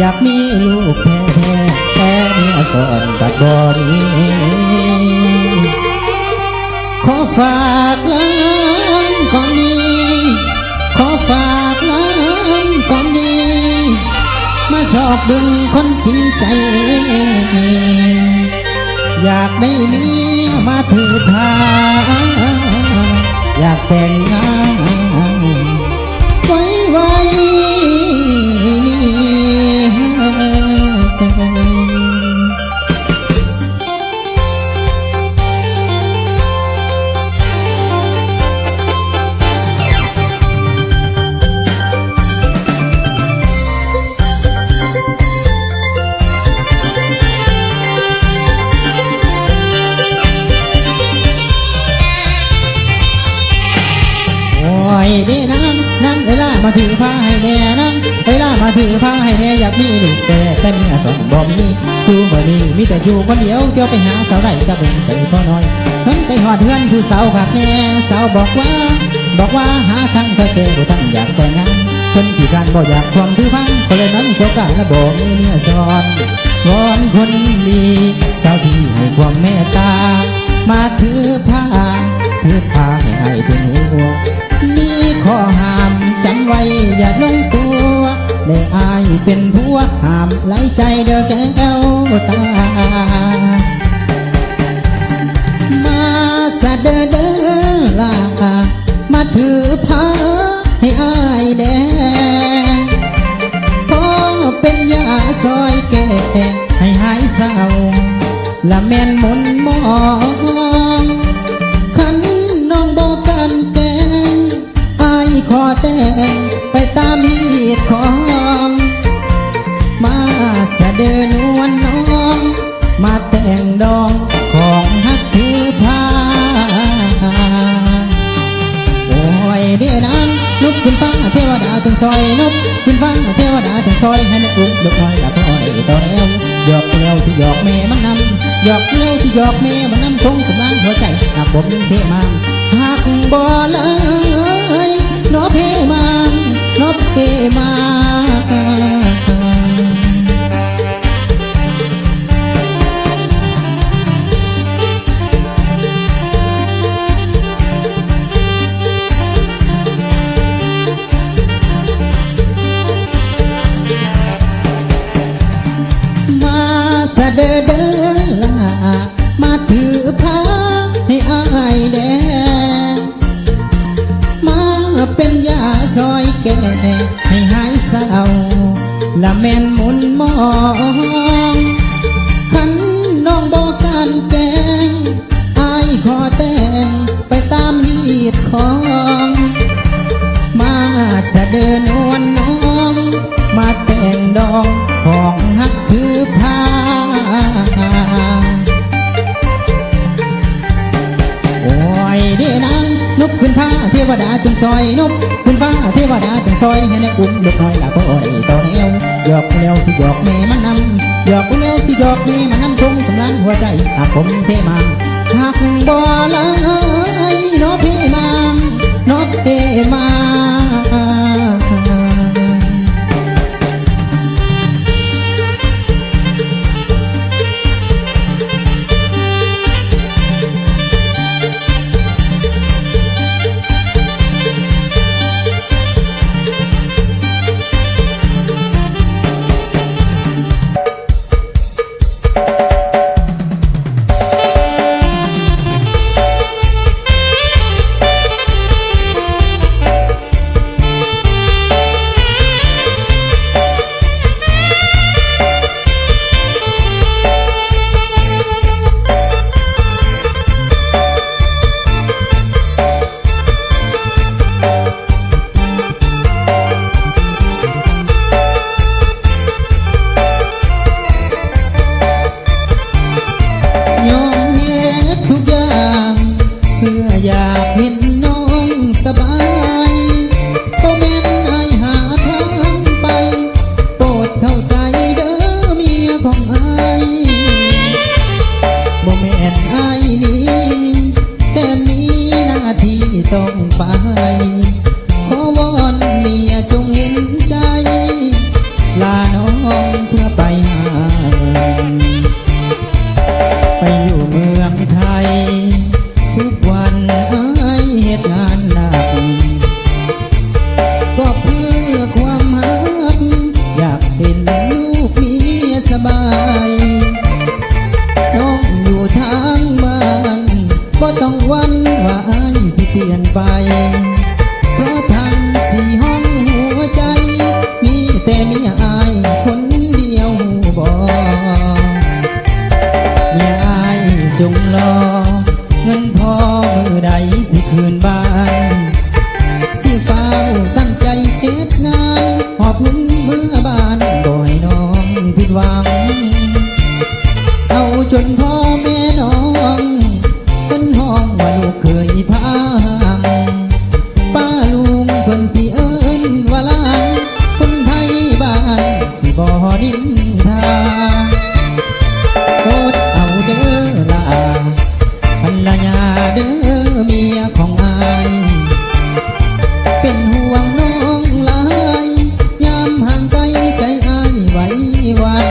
อยากมีลูกแท้แต่เมียสอนกัดบ่มีขอฝากล้านก่อนนี้ขอฝากล้านก่อนนี้มาสอบดึงคนจริงใจอยากได้เมียมาถือทางอยากแต่งงานไว้ไว้ดีนั่งเวลามาถือผ้าให้แน่นั่งเวลามาถือผ้าให้แน่อยากมีลูกแต่เมียสองบ่มีสู้บ่นี้มีแต่อยู่คนเดียวเที่ยวไปหาสาวใดก็เป็นใจพอน้อยเพิ่นไปหอดเฮือนผู้สาวขักแน่สาวบอกว่าหาทางเธอเก่งทั้งอยากแต่งงานเพิ่นที่การบ่อยากความถือพังคนเลยนั้นโศกาและบ่มีเมียซ้อนวอนคนดีสาวที่ให้ความเมตตามาถือผ้าให้ถึงหัวมีข้อห้ามจำไว้อย่าลงตัวได้อายเป็นผัวห้ามไหลใจเด้อแก้วตามาสะเด้อลามาถือผ้าให้อายแดงพอเป็นยาซอยแก่ให้หายเศร้าละแม่นมนมองขันน้องบอกกันแกงอายขอแต่งไปตามฮีดของมาสะเดินวันน้องมาแต่งดองของฮักถือผ้าโอ้ยเดี๋ยวนางนบขึ้นฟ้าเทวดาถึงซอยนบขึ้นฟ้าเทวดาถึงซอยให้ในอุ้มลูกน้อยละพ่อได้ต่อแล้วหยอกเลี้ยวที่หยอกแม่มันนำหยอกเลี้ยวที่หยอกแม่มันนำทงกำลังหัวใจหากผมเทมาหากบ่เลยนบเพมานบเพมาสะเด้อลามาถือผ้าให้อายแดงมาเป็นยาซอยแก่ให้หายเศร้าละแม่นมุนมองขันน้องบอกกันแกงอายขอแต่งไปตามฮีดของมาสะเดินวันน้องมาแต่งดองของฮักถือผ้าโอ้ยเดี๋ยวนางนบขึ้นผ้าเทวดาจงซอยนบขึ้นผ้าเทวดาจงซอยให้ในอุ้มลูกน้อยละพ่อได้ต่อแนวหยอกเลี้ยวที่หยอกแม่มันนำหยอกเลี้ยวที่หยอกแม่มันนำทงกำลังหัวใจหากผมเทมาหากบ่เลยนบเพมานบเพมา เปลี่ยนไปเพราะทั้งสี่ห้องหัวใจมีแต่เมียอายคนเดียวบ่เมียอายจงรอเงินพอมือใดสิคืนบ้านสิเฝ้าตั้งใจเฮ็ดงานหอบเงินเมื่อบ้านบ่ให้น้องผิดหวังเอาจนพ่อแม่น้องเป็นห้องว่าลูกเคยพังป้าลุงเพิ่นสิเอิ้นว่าหลานคนไทยบ้านสิบ่นินทาโอดเอาเด้อล่ะภรรยาเด้อเมียของอายเป็นห่วงน้องหลายยามห่างไกลใจอายไหววัน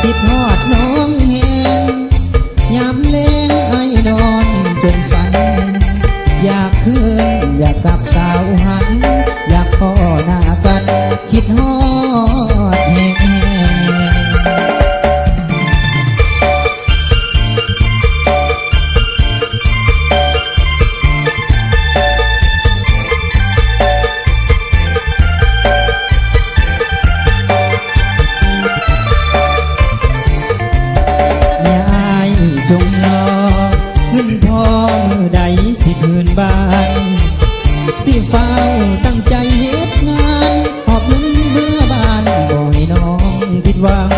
คิดฮอดน้องแหงยามแลงอายนอนจนฝันอยากคืนอยากกลับสาวหันอยากพ่อหน้ากันคิดฮอดแหงจงรอเงินพอมือใดสิคืนบ้านสิเฝ้าตั้งใจเฮ็ดงานหอบเงินเมื่อบ้านบ่ให้น้องผิดหวัง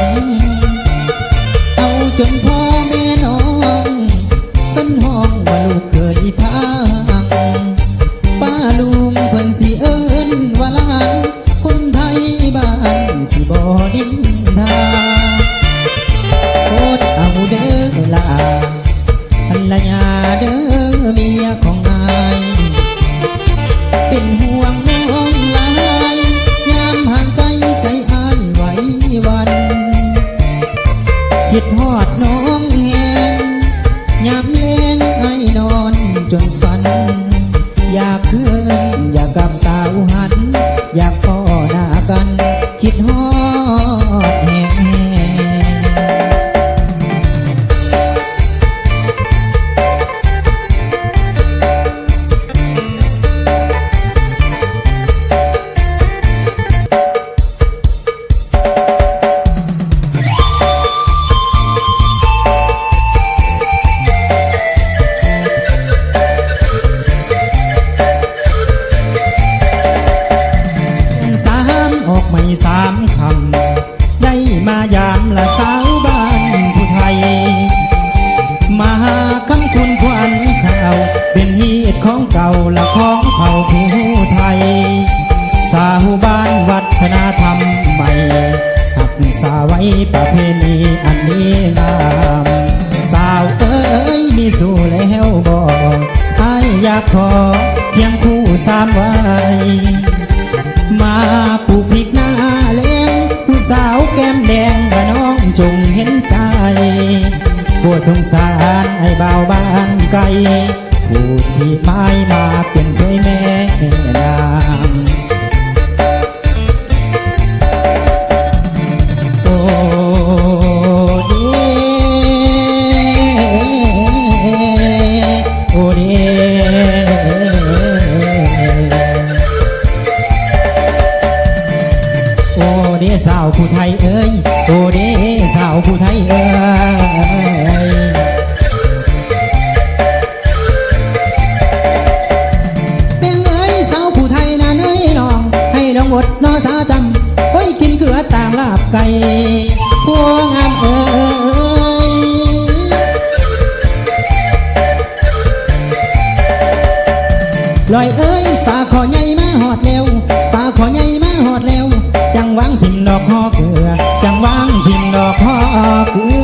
เอาจนพ่อแม่น้องเป็นห้องว่าลูกเคยพังป้าลุงเพิ่นสิเอิ้นว่าหลานคนไทยบ้านสิบ่ดินทาโอดเอาเด้อล่ะภรรยาเด้อเมียของอายเป็นห่วงน้องหลายยามห่างไกลใจอายไหววันคิดฮอดน้องแหงยามแลงอายนอนจนฝันอยากคืนอยากกลับสาวหันอยากพ่อหน้ากันคิดฮอดแหงไม่สามคำได้มายามละสาวบ้านผู้ไทยมาหาคำคุณควันข่าวเป็นฮีตของเก่าละของเผ่าผู้ไทยสาวบ้านวัฒนธรรมใหม่หักษาไว้ประเพณีอันนี้งามสาวเอ้ยมีสู่แล้วบอกอ้ายอยากขอเพียงคู่สามไว้มาปลูกพริกหน้าแล้งผู้สาวแก้มแดงว่าน้องจงเห็นใจปวดสงสารไอ้บ่าวบ้านไกลผู้ที่ไม้มาเป็นเคยแม่นางโอ้เดโอ้เดสาวผู้ไทยเอ้ยโอเดสาวผู้ไทยเอ้ยเป็นเอ้ยสาวผู้ไทยน่ะเอ้ยน้องให้น้องอดนอสาจำเฮ้ยกินเกลือตามลาบไก่พวงงามเอ้ยลอยเอ้ยป่าขอใหญ่มาหอดเร็วป่าขอใหญ่มาหอดเร็วจังหวังทิมดอกคอเกลือจังหวังทิมดอกคอเกลื